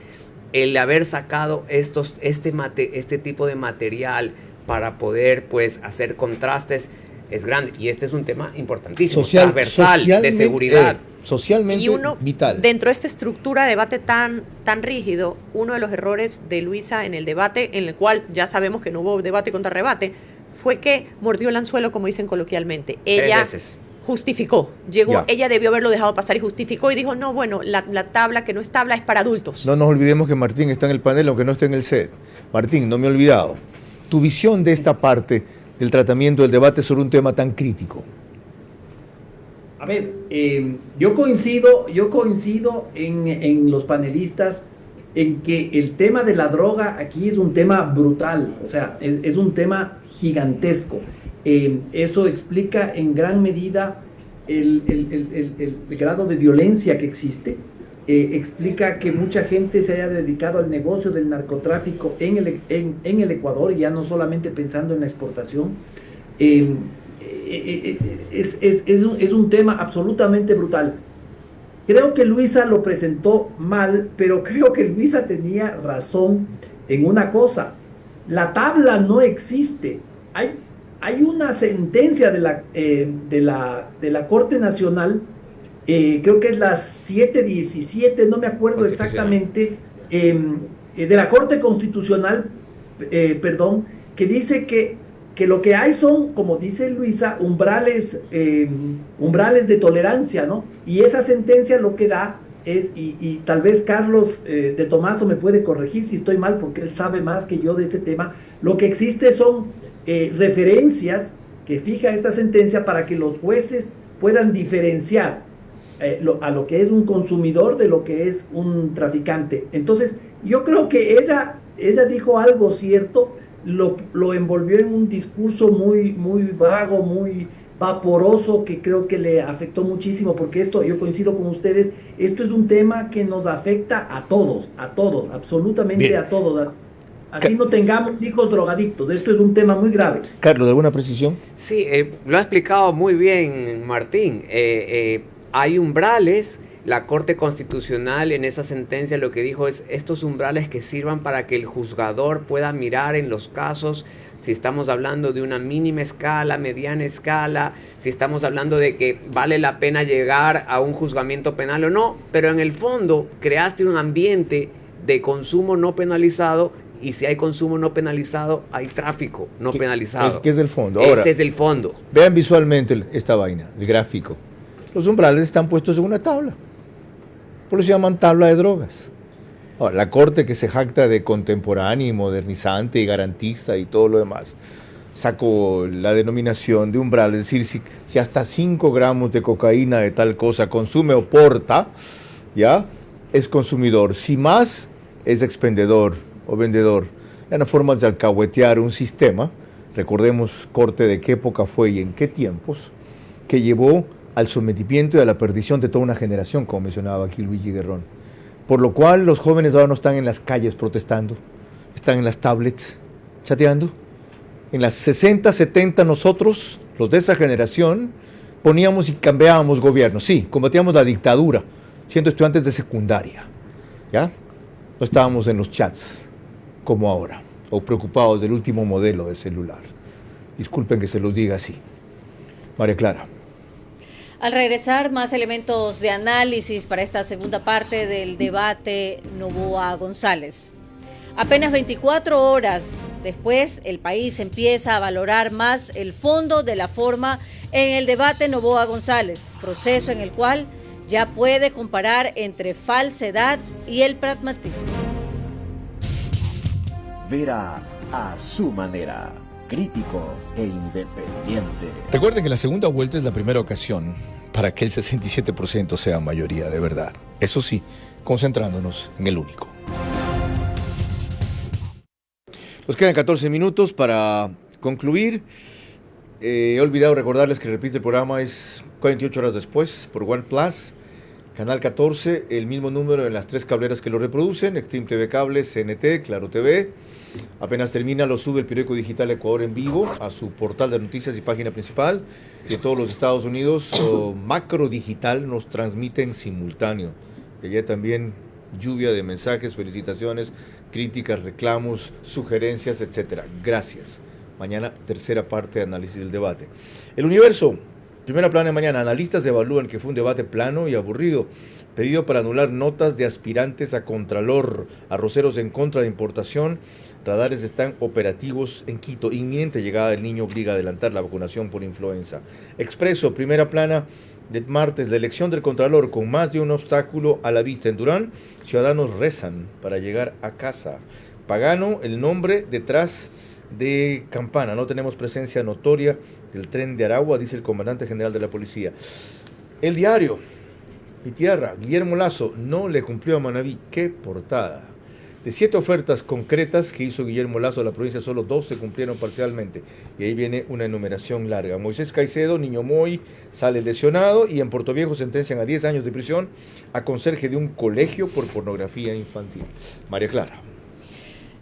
el haber sacado este tipo de material para poder pues hacer contrastes es grande, y este es un tema importantísimo, transversal, de seguridad. Socialmente y uno, vital. Dentro de esta estructura de debate tan rígido, uno de los errores de Luisa en el debate, en el cual ya sabemos que no hubo debate contra rebate, fue que mordió el anzuelo, como dicen coloquialmente. Ella justificó, ella debió haberlo dejado pasar y justificó y dijo, no, bueno, la tabla que no es tabla es para adultos. No nos olvidemos que Martín está en el panel, aunque no esté en el set. Martín, no me he olvidado. Tu visión de esta parte del tratamiento del debate sobre un tema tan crítico. A ver, yo coincido en los panelistas en que el tema de la droga aquí es un tema brutal, o sea, es un tema gigantesco. Eso explica en gran medida el grado de violencia que existe. Explica que mucha gente se haya dedicado al negocio del narcotráfico en el Ecuador, y ya no solamente pensando en la exportación. Es un tema absolutamente brutal. Creo que Luisa lo presentó mal, pero creo que Luisa tenía razón en una cosa: la tabla no existe. Hay una sentencia de la Corte Nacional, creo que es la 717, no me acuerdo exactamente, de la Corte Constitucional, que dice que lo que hay son, como dice Luisa, umbrales de tolerancia, ¿no? Y esa sentencia lo que da es, y tal vez Carlos de Tomaso me puede corregir si estoy mal, porque él sabe más que yo de este tema, lo que existe son referencias que fija esta sentencia para que los jueces puedan diferenciar a lo que es un consumidor de lo que es un traficante. Entonces, yo creo que ella dijo algo cierto, lo envolvió en un discurso muy vago, muy vaporoso, que creo que le afectó muchísimo, porque esto, yo coincido con ustedes, esto es un tema que nos afecta a todos, absolutamente bien. A todos. Así no tengamos hijos drogadictos, esto es un tema muy grave. Carlos, ¿alguna precisión? Sí, lo ha explicado muy bien Martín. Hay umbrales. La Corte Constitucional en esa sentencia lo que dijo es estos umbrales que sirvan para que el juzgador pueda mirar en los casos si estamos hablando de una mínima escala, mediana escala, si estamos hablando de que vale la pena llegar a un juzgamiento penal o no, pero en el fondo creaste un ambiente de consumo no penalizado, y si hay consumo no penalizado, hay tráfico no penalizado. ¿Qué es el fondo? Ahora, ese es el fondo. Vean visualmente esta vaina, el gráfico. Los umbrales están puestos en una tabla. Por eso se llaman tabla de drogas. Ahora, la Corte, que se jacta de contemporánea y modernizante y garantista y todo lo demás, sacó la denominación de umbral, es decir, si hasta 5 gramos de cocaína de tal cosa consume o porta, ya es consumidor. Si más, es expendedor o vendedor. Eran formas de alcahuetear un sistema, recordemos, Corte, de qué época fue y en qué tiempos, que llevó al sometimiento y a la perdición de toda una generación, como mencionaba aquí Luigi Guerrón. Por lo cual los jóvenes ahora no están en las calles protestando, están en las tablets chateando, En las 60, 70 nosotros, los de esa generación, poníamos y cambiábamos gobierno. Sí, combatíamos la dictadura, siendo estudiantes de secundaria. ¿Ya? No estábamos en los chats como ahora, o preocupados del último modelo de celular. Disculpen que se los diga así. María Clara. Al regresar, más elementos de análisis para esta segunda parte del debate Noboa González. Apenas 24 horas después, el país empieza a valorar más el fondo de la forma en el debate Noboa González, proceso en el cual ya puede comparar entre falsedad y el pragmatismo. Vera a su manera, crítico e independiente. Recuerden que la segunda vuelta es la primera ocasión para que el 67% sea mayoría de verdad. Eso sí, concentrándonos en el único. Nos quedan 14 minutos para concluir. He olvidado recordarles que repite el programa es 48 horas después por One Plus, Canal 14, el mismo número en las 3 cableras que lo reproducen, Extreme TV Cable, CNT, Claro TV. Apenas termina lo sube el periódico digital Ecuador en vivo a su portal de noticias y página principal. De todos los Estados Unidos, Macro Digital nos transmite en simultáneo. Y allá también lluvia de mensajes, felicitaciones, críticas, reclamos, sugerencias, etcétera. Gracias. Mañana, tercera parte de análisis del debate. El Universo, primera plana de mañana. Analistas evalúan que fue un debate plano y aburrido. Pedido para anular notas de aspirantes a Contralor. Arroceros en contra de importación. Radares están operativos en Quito. Inminente llegada del niño obliga a adelantar la vacunación por influenza. Expreso, primera plana de martes. La elección del Contralor con más de un obstáculo a la vista. En Durán, ciudadanos rezan para llegar a casa. Pagano, el nombre detrás de Campana. No tenemos presencia notoria del tren de Aragua, dice el comandante general de la policía. El Diario, mi tierra, Guillermo Lasso no le cumplió a Manabí. ¡Qué portada! De 7 ofertas concretas que hizo Guillermo Lasso a la provincia, solo 2 se cumplieron parcialmente. Y ahí viene una enumeración larga. Moisés Caicedo, niño Moy, sale lesionado y en Puerto Viejo sentencian a 10 años de prisión a conserje de un colegio por pornografía infantil. María Clara.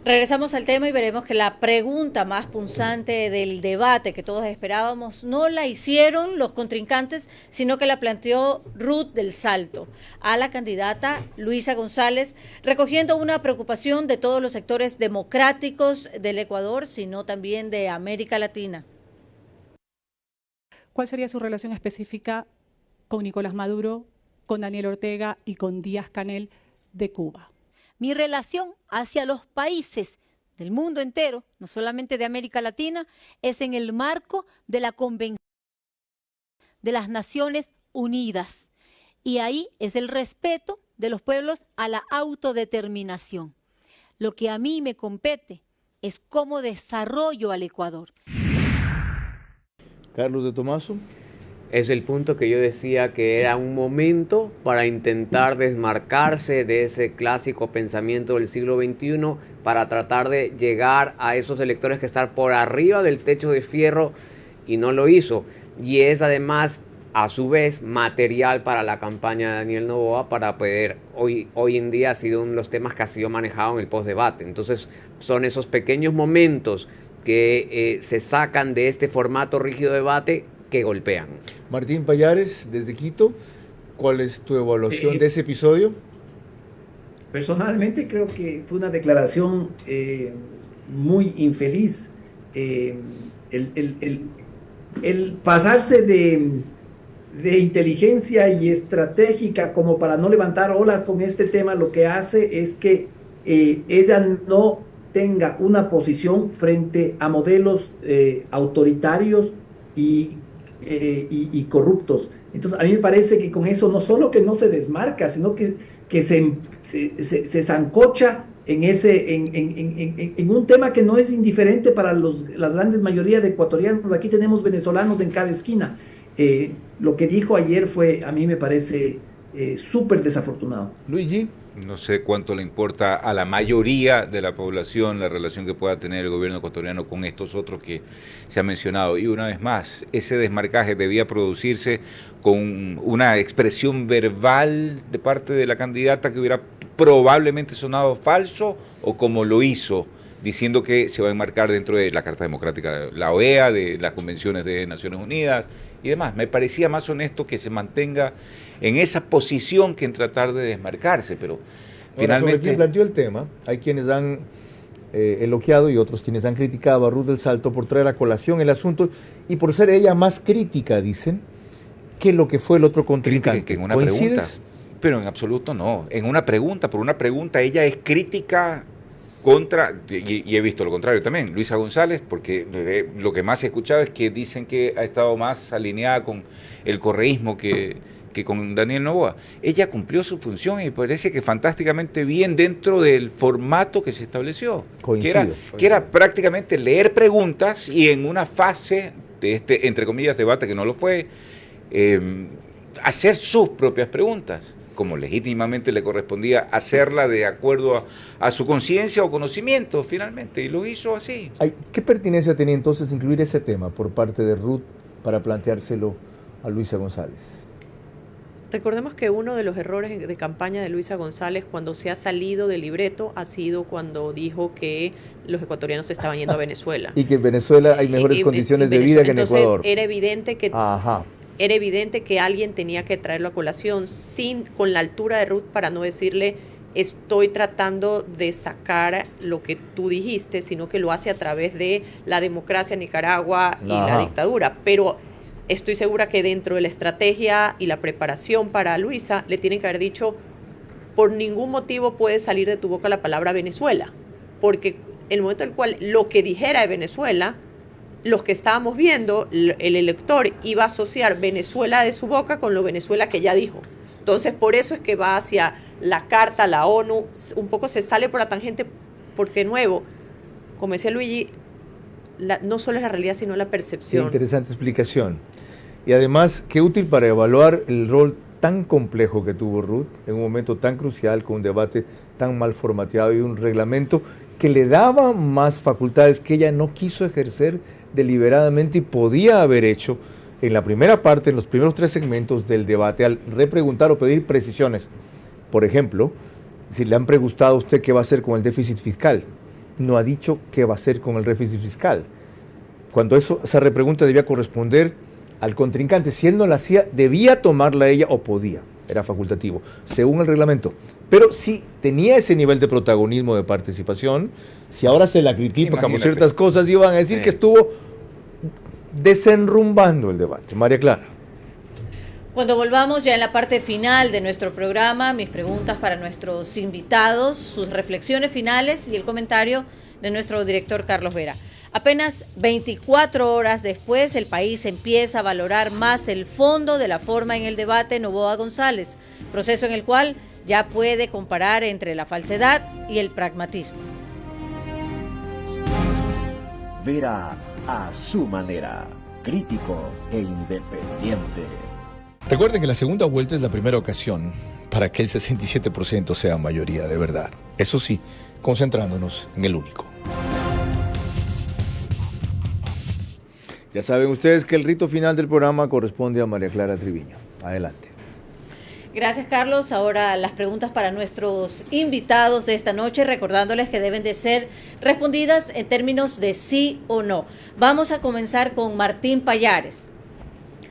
Regresamos al tema y veremos que la pregunta más punzante del debate que todos esperábamos no la hicieron los contrincantes, sino que la planteó Ruth del Salto a la candidata Luisa González, recogiendo una preocupación de todos los sectores democráticos del Ecuador, sino también de América Latina. ¿Cuál sería su relación específica con Nicolás Maduro, con Daniel Ortega y con Díaz-Canel de Cuba? Mi relación hacia los países del mundo entero, no solamente de América Latina, es en el marco de la Convención de las Naciones Unidas. Y ahí es el respeto de los pueblos a la autodeterminación. Lo que a mí me compete es cómo desarrollo al Ecuador. Carlos de Tomaso. Es el punto que yo decía que era un momento para intentar desmarcarse de ese clásico pensamiento del siglo XXI para tratar de llegar a esos electores que están por arriba del techo de fierro y no lo hizo. Y es además, a su vez, material para la campaña de Daniel Noboa para poder, hoy en día ha sido uno de los temas que ha sido manejado en el postdebate. Entonces son esos pequeños momentos que se sacan de este formato rígido de debate que golpean. Martín Payares, desde Quito, ¿cuál es tu evaluación de ese episodio? Personalmente creo que fue una declaración muy infeliz. El pasarse de inteligencia y estratégica como para no levantar olas con este tema, lo que hace es que ella no tenga una posición frente a modelos autoritarios y corruptos. Entonces a mí me parece que con eso no solo que no se desmarca, sino que se zancocha en un tema que no es indiferente para las grandes mayorías de ecuatorianos. Aquí tenemos venezolanos en cada esquina. Lo que dijo ayer a mí me parece súper desafortunado. Luigi. No sé cuánto le importa a la mayoría de la población la relación que pueda tener el gobierno ecuatoriano con estos otros que se han mencionado. Y una vez más, ese desmarcaje debía producirse con una expresión verbal de parte de la candidata que hubiera probablemente sonado falso o como lo hizo diciendo que se va a enmarcar dentro de la Carta Democrática de la OEA, de las convenciones de Naciones Unidas y demás. Me parecía más honesto que se mantenga en esa posición que en tratar de desmarcarse, pero finalmente... Sobre quien planteó el tema, hay quienes han elogiado y otros quienes han criticado a Ruth del Salto por traer a colación el asunto y por ser ella más crítica, dicen, que lo que fue el otro contrincante. Que en una pregunta, pero en absoluto no. En una pregunta, por una pregunta, ella es crítica contra, y he visto lo contrario también, Luisa González, porque lo que más he escuchado es que dicen que ha estado más alineada con el correísmo que con Daniel Noboa. Ella cumplió su función y parece que fantásticamente bien dentro del formato que se estableció. Coincido. Que era prácticamente leer preguntas y en una fase de este, entre comillas, debate que no lo fue, hacer sus propias preguntas, como legítimamente le correspondía hacerla de acuerdo a su conciencia o conocimiento, finalmente, y lo hizo así. ¿Qué pertinencia tenía entonces incluir ese tema por parte de Ruth para planteárselo a Luisa González? Recordemos que uno de los errores de campaña de Luisa González cuando se ha salido del libreto ha sido cuando dijo que los ecuatorianos se estaban yendo a Venezuela. Y que en Venezuela hay mejores condiciones de vida que en Ecuador. Entonces era evidente que alguien tenía que traerlo a colación con la altura de Ruth para no decirle estoy tratando de sacar lo que tú dijiste, sino que lo hace a través de la democracia en Nicaragua y la dictadura. Pero estoy segura que dentro de la estrategia y la preparación para Luisa le tienen que haber dicho por ningún motivo puede salir de tu boca la palabra Venezuela, porque en el momento en el cual lo que dijera de Venezuela, los que estábamos viendo, el elector iba a asociar Venezuela de su boca con lo Venezuela que ya dijo. Entonces, por eso es que va hacia la carta, la ONU, un poco se sale por la tangente, porque de nuevo, como decía Luigi, no solo es la realidad, sino la percepción. Qué interesante explicación. Y además, qué útil para evaluar el rol tan complejo que tuvo Ruth en un momento tan crucial, con un debate tan mal formateado y un reglamento que le daba más facultades que ella no quiso ejercer deliberadamente y podía haber hecho en la primera parte, en los primeros 3 segmentos del debate, al repreguntar o pedir precisiones. Por ejemplo, si le han preguntado a usted qué va a hacer con el déficit fiscal, no ha dicho qué va a hacer con el déficit fiscal. Cuando esa repregunta debía corresponder al contrincante, si él no la hacía, debía tomarla ella o podía, era facultativo, según el reglamento. Pero si tenía ese nivel de protagonismo, de participación, si ahora se la critica como ciertas cosas, iban a decir que estuvo desenrumbando el debate. María Clara. Cuando volvamos ya en la parte final de nuestro programa, mis preguntas para nuestros invitados, sus reflexiones finales y el comentario de nuestro director Carlos Vera. Apenas 24 horas después, el país empieza a valorar más el fondo de la forma en el debate Noboa González, proceso en el cual ya puede comparar entre la falsedad y el pragmatismo. Vera a su manera, crítico e independiente. Recuerden que la segunda vuelta es la primera ocasión para que el 67% sea mayoría de verdad. Eso sí, concentrándonos en el único. Ya saben ustedes que el rito final del programa corresponde a María Clara Triviño. Adelante. Gracias, Carlos. Ahora las preguntas para nuestros invitados de esta noche, recordándoles que deben de ser respondidas en términos de sí o no. Vamos a comenzar con Martín Payares.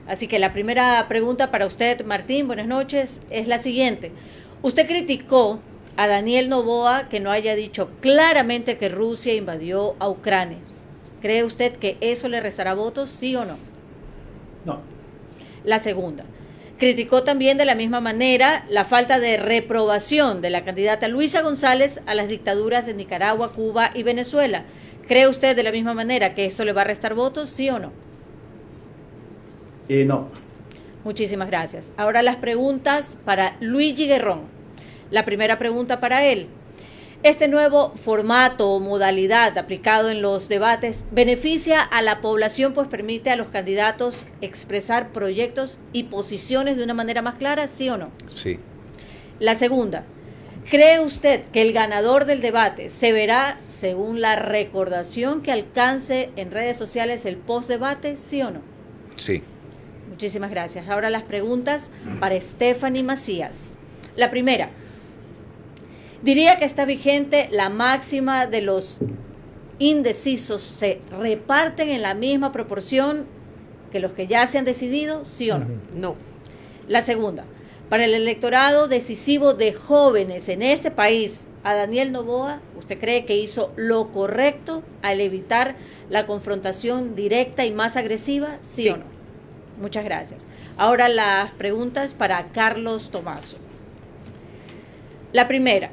Así que la primera pregunta para usted, Martín, buenas noches, es la siguiente. Usted criticó a Daniel Noboa que no haya dicho claramente que Rusia invadió a Ucrania. ¿Cree usted que eso le restará votos, sí o no? No. La segunda. Criticó también de la misma manera la falta de reprobación de la candidata Luisa González a las dictaduras de Nicaragua, Cuba y Venezuela. ¿Cree usted de la misma manera que eso le va a restar votos, sí o no? No. Muchísimas gracias. Ahora las preguntas para Luigi Guerrón. La primera pregunta para él. ¿Este nuevo formato o modalidad aplicado en los debates beneficia a la población, pues permite a los candidatos expresar proyectos y posiciones de una manera más clara, sí o no? Sí. La segunda, ¿cree usted que el ganador del debate se verá según la recordación que alcance en redes sociales el post-debate, sí o no? Sí. Muchísimas gracias. Ahora las preguntas para Stephanie Macías. La primera, ¿diría que está vigente la máxima de los indecisos se reparten en la misma proporción que los que ya se han decidido, ¿sí o no? No. La segunda, para el electorado decisivo de jóvenes en este país, a Daniel Noboa, ¿usted cree que hizo lo correcto al evitar la confrontación directa y más agresiva, sí o no? Muchas gracias. Ahora las preguntas para Carlos Tomaso. La primera,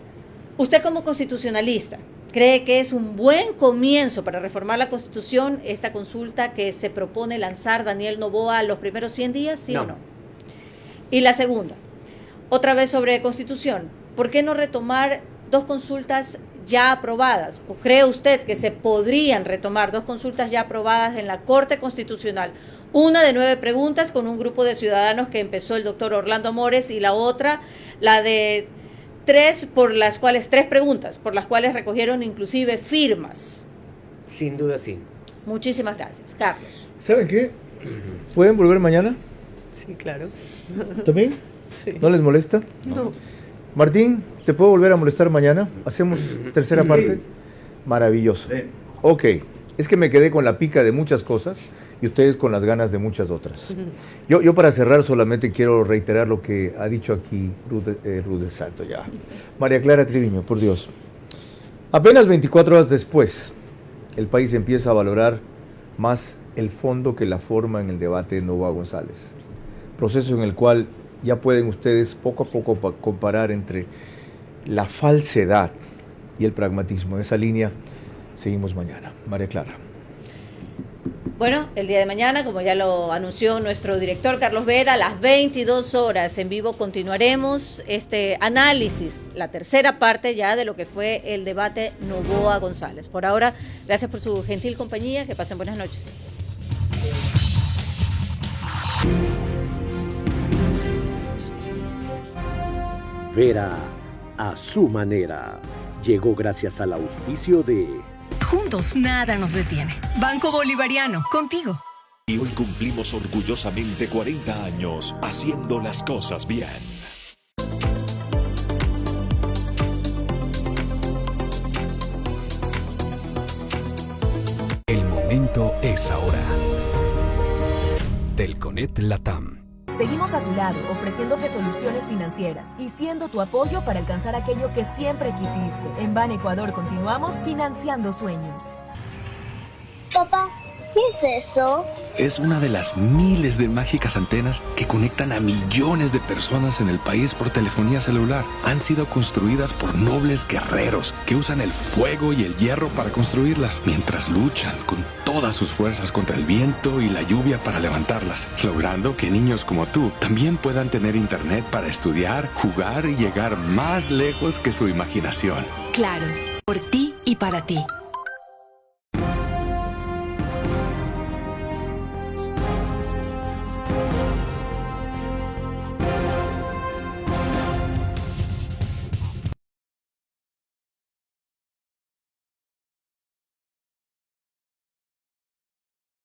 usted como constitucionalista, ¿cree que es un buen comienzo para reformar la Constitución esta consulta que se propone lanzar Daniel Noboa los primeros 100 días, sí o no? Y la segunda, otra vez sobre Constitución, ¿por qué no retomar 2 consultas ya aprobadas? ¿O cree usted que se podrían retomar 2 consultas ya aprobadas en la Corte Constitucional? Una de 9 preguntas con un grupo de ciudadanos que empezó el doctor Orlando Amores, y la otra, la de 3 preguntas, por las cuales recogieron inclusive firmas. Sin duda sí. Muchísimas gracias. Carlos. ¿Saben qué? ¿Pueden volver mañana? Sí, claro. ¿También? Sí. ¿No les molesta? No. Martín, ¿te puedo volver a molestar mañana? ¿Hacemos tercera parte? Maravilloso. Ok, es que me quedé con la pica de muchas cosas y ustedes con las ganas de muchas otras. Yo para cerrar solamente quiero reiterar lo que ha dicho aquí Ruth de Santo ya. María Clara Triviño, por Dios. Apenas 24 horas después, el país empieza a valorar más el fondo que la forma en el debate de Noboa González. Proceso en el cual ya pueden ustedes poco a poco comparar entre la falsedad y el pragmatismo. En esa línea seguimos mañana. María Clara. Bueno, el día de mañana, como ya lo anunció nuestro director Carlos Vera, a las 22 horas en vivo continuaremos este análisis, la tercera parte ya de lo que fue el debate Noboa González. Por ahora, gracias por su gentil compañía, que pasen buenas noches. Vera a su manera. Llegó gracias al auspicio de... Juntos nada nos detiene. Banco Bolivariano, contigo. Y hoy cumplimos orgullosamente 40 años haciendo las cosas bien. El momento es ahora. Telconet Latam. Seguimos a tu lado, ofreciéndote soluciones financieras y siendo tu apoyo para alcanzar aquello que siempre quisiste. En Ban Ecuador continuamos financiando sueños. Papá, ¿qué es eso? Es una de las miles de mágicas antenas que conectan a millones de personas en el país por telefonía celular. Han sido construidas por nobles guerreros que usan el fuego y el hierro para construirlas, mientras luchan con todas sus fuerzas contra el viento y la lluvia para levantarlas, logrando que niños como tú también puedan tener internet para estudiar, jugar y llegar más lejos que su imaginación. Claro, por ti y para ti.